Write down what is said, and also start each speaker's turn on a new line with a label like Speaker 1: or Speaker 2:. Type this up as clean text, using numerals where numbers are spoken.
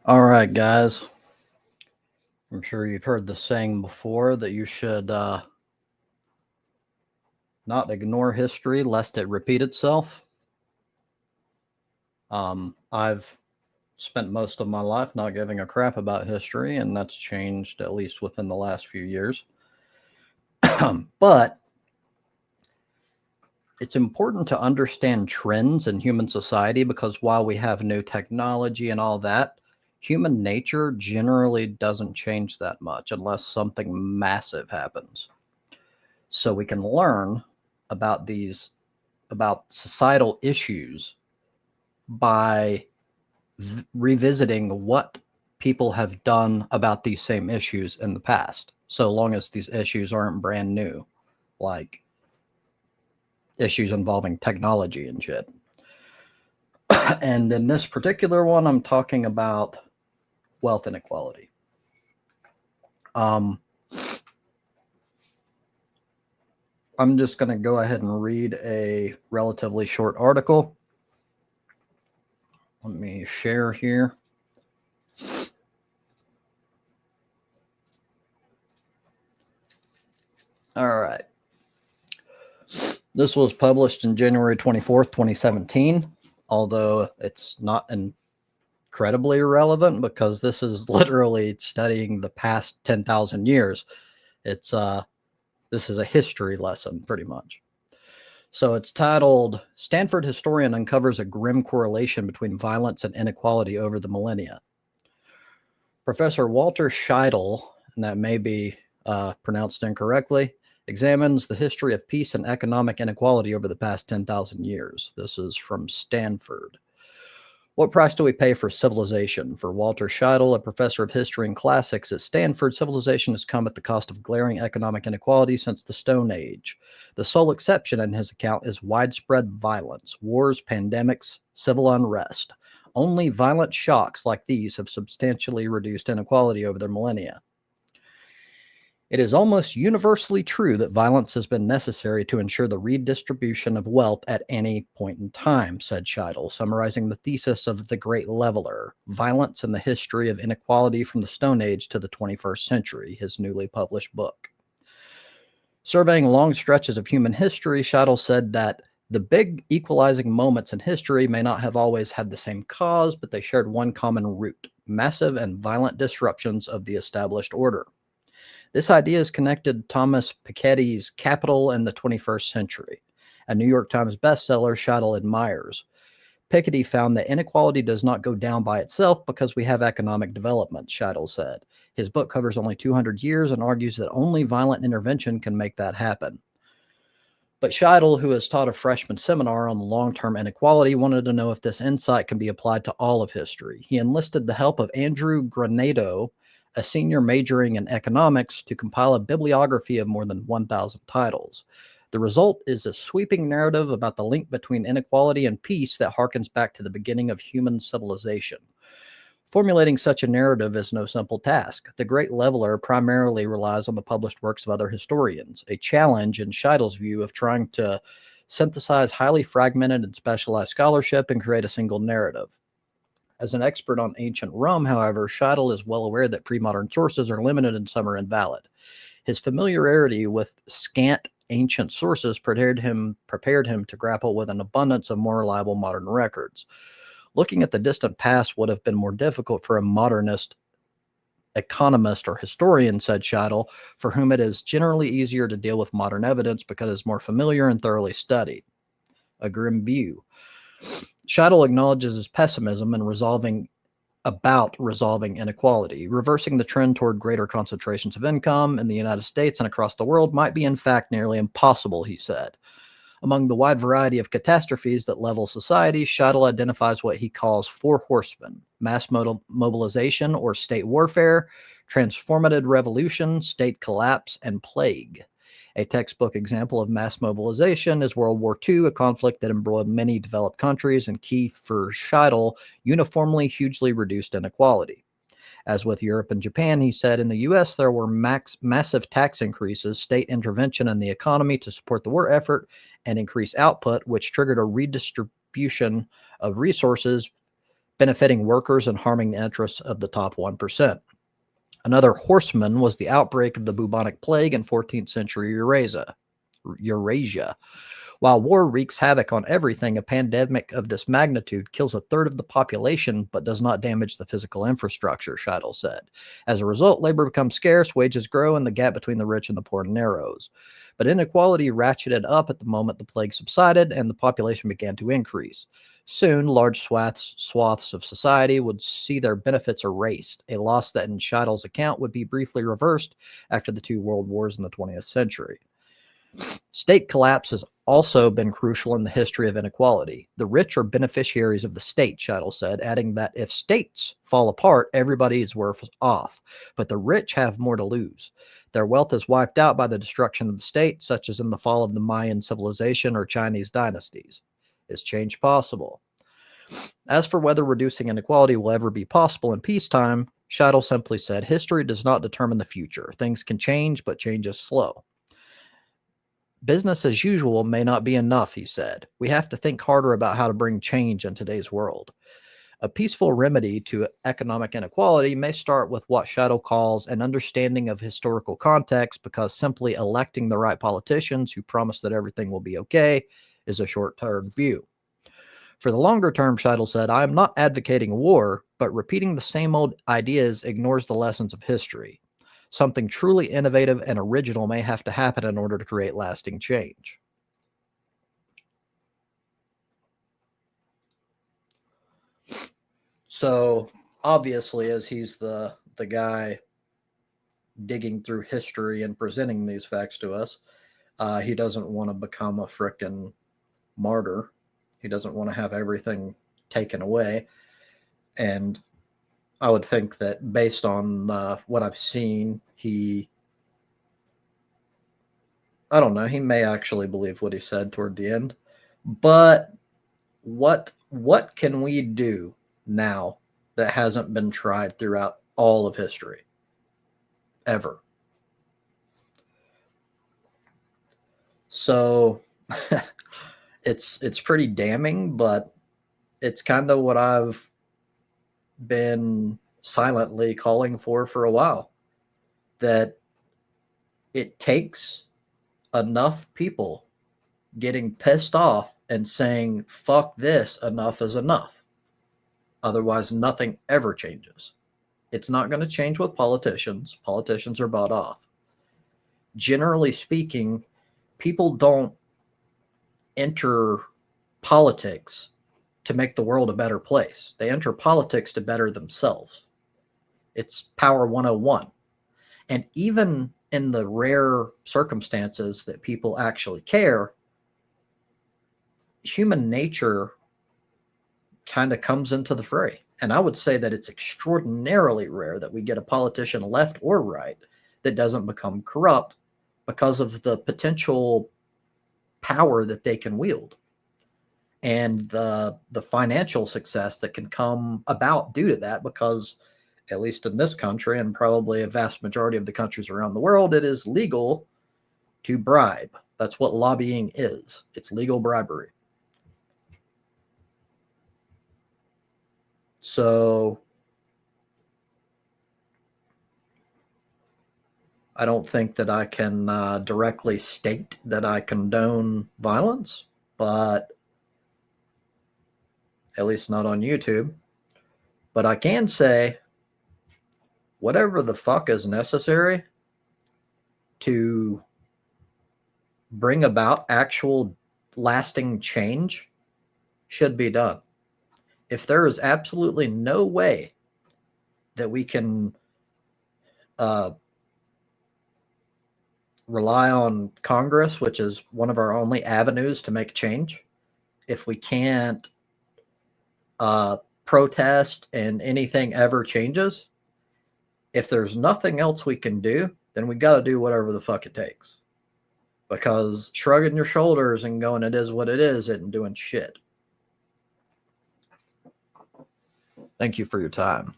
Speaker 1: All right, guys. I'm sure you've heard the saying before that you should not ignore history lest it repeat itself. I've spent most of my life not giving a crap about history, and that's changed at least within the last few years. But it's important to understand trends in human society because while we have new technology and all that, human nature generally doesn't change that much unless something massive happens. So we can learn about about societal issues by revisiting what people have done about these same issues in the past, so long as these issues aren't brand new, like issues involving technology and shit. And in this particular one, I'm talking about wealth inequality. Um, I'm just going to go ahead and read a relatively short article. Let me share here. All right. This was published in January 24th, 2017, although it's not incredibly relevant because this is literally studying the past 10,000 years. It's this is a history lesson pretty much. So it's titled Stanford Historian Uncovers a Grim Correlation Between Violence and Inequality Over the Millennia. Professor Walter Scheidel, and that may be pronounced incorrectly, examines the history of peace and economic inequality over the past 10,000 years. This is from Stanford. What price do we pay for civilization? For Walter Scheidel, a professor of history and classics at Stanford, civilization has come at the cost of glaring economic inequality since the Stone Age. The sole exception in his account is widespread violence, wars, pandemics, civil unrest. Only violent shocks like these have substantially reduced inequality over the millennia. It is almost universally true that violence has been necessary to ensure the redistribution of wealth at any point in time, said Scheidel, summarizing the thesis of The Great Leveler, Violence and the History of Inequality from the Stone Age to the 21st Century, his newly published book. Surveying long stretches of human history, Scheidel said that the big equalizing moments in history may not have always had the same cause, but they shared one common root: massive and violent disruptions of the established order. This idea is connected to Thomas Piketty's Capital in the 21st Century, a New York Times bestseller Scheidel admires. Piketty found that inequality does not go down by itself because we have economic development, Scheidel said. His book covers only 200 years and argues that only violent intervention can make that happen. But Scheidel, who has taught a freshman seminar on long-term inequality, wanted to know if this insight can be applied to all of history. He enlisted the help of Andrew Granado, a senior majoring in economics, to compile a bibliography of more than 1,000 titles. The result is a sweeping narrative about the link between inequality and peace that harkens back to the beginning of human civilization. Formulating such a narrative is no simple task. The Great Leveler primarily relies on the published works of other historians, a challenge in Scheidel's view of trying to synthesize highly fragmented and specialized scholarship and create a single narrative. As an expert on ancient Rome, however, Scheidel is well aware that pre-modern sources are limited and some are invalid. His familiarity with scant ancient sources prepared him to grapple with an abundance of more reliable modern records. Looking at the distant past would have been more difficult for a modernist economist or historian, said Scheidel, for whom it is generally easier to deal with modern evidence because it's more familiar and thoroughly studied. A grim view. Scheidel acknowledges his pessimism in resolving inequality. Reversing the trend toward greater concentrations of income in the United States and across the world might be in fact nearly impossible, he said. Among the wide variety of catastrophes that level society, Scheidel identifies what he calls four horsemen: mass mobilization or state warfare, transformative revolution, state collapse, and plague. A textbook example of mass mobilization is World War II, a conflict that embroiled many developed countries and, key for Scheidel, uniformly hugely reduced inequality. As with Europe and Japan, he said, in the U.S. there were massive tax increases, state intervention in the economy to support the war effort and increase output, which triggered a redistribution of resources benefiting workers and harming the interests of the top 1%. Another horseman was the outbreak of the bubonic plague in 14th century Eurasia. While war wreaks havoc on everything, a pandemic of this magnitude kills a third of the population but does not damage the physical infrastructure, Scheidel said. As a result, labor becomes scarce, wages grow, and the gap between the rich and the poor narrows. But inequality ratcheted up at the moment the plague subsided and the population began to increase. Soon, large swaths of society would see their benefits erased, a loss that in Scheidel's account would be briefly reversed after the two world wars in the 20th century. State collapse has also been crucial in the history of inequality. The rich are beneficiaries of the state, Scheidel said, adding that if states fall apart, everybody is worse off. But the rich have more to lose. Their wealth is wiped out by the destruction of the state, such as in the fall of the Mayan civilization or Chinese dynasties. Is change possible? As for whether reducing inequality will ever be possible in peacetime, Scheidel simply said, history does not determine the future. Things can change, but change is slow. Business as usual may not be enough, he said. We have to think harder about how to bring change in today's world. A peaceful remedy to economic inequality may start with what Scheidel calls an understanding of historical context, because simply electing the right politicians who promise that everything will be okay is a short-term view. For the longer term, Scheidel said, I am not advocating war, but repeating the same old ideas ignores the lessons of history. Something truly innovative and original may have to happen in order to create lasting change. So obviously, as he's the guy digging through history and presenting these facts to us, he doesn't want to become a frickin' martyr. He doesn't want to have everything taken away. And I would think that based on what I've seen, I don't know, he may actually believe what he said toward the end. But what can we do now that hasn't been tried throughout all of history? Ever. So it's pretty damning, but it's kind of what I've been silently calling for a while. That it takes enough people getting pissed off and saying, fuck this, enough is enough. Otherwise, nothing ever changes. It's not going to change with politicians. Politicians are bought off. Generally speaking, people don't enter politics to make the world a better place. They enter politics to better themselves. It's Power 101. And even in the rare circumstances that people actually care, human nature kind of comes into the fray. And I would say that it's extraordinarily rare that we get a politician, left or right, that doesn't become corrupt because of the potential power that they can wield and the financial success that can come about due to that, because at least in this country and probably a vast majority of the countries around the world, it is legal to bribe. That's what lobbying is. It's legal bribery. So I don't think that I can directly state that I condone violence, but at least not on YouTube. But I can say whatever the fuck is necessary to bring about actual lasting change should be done. If there is absolutely no way that we can rely on Congress, which is one of our only avenues to make change, if we can't protest and anything ever changes, if there's nothing else we can do, then we got to do whatever the fuck it takes. Because shrugging your shoulders and going, it is what it is, isn't doing shit. Thank you for your time.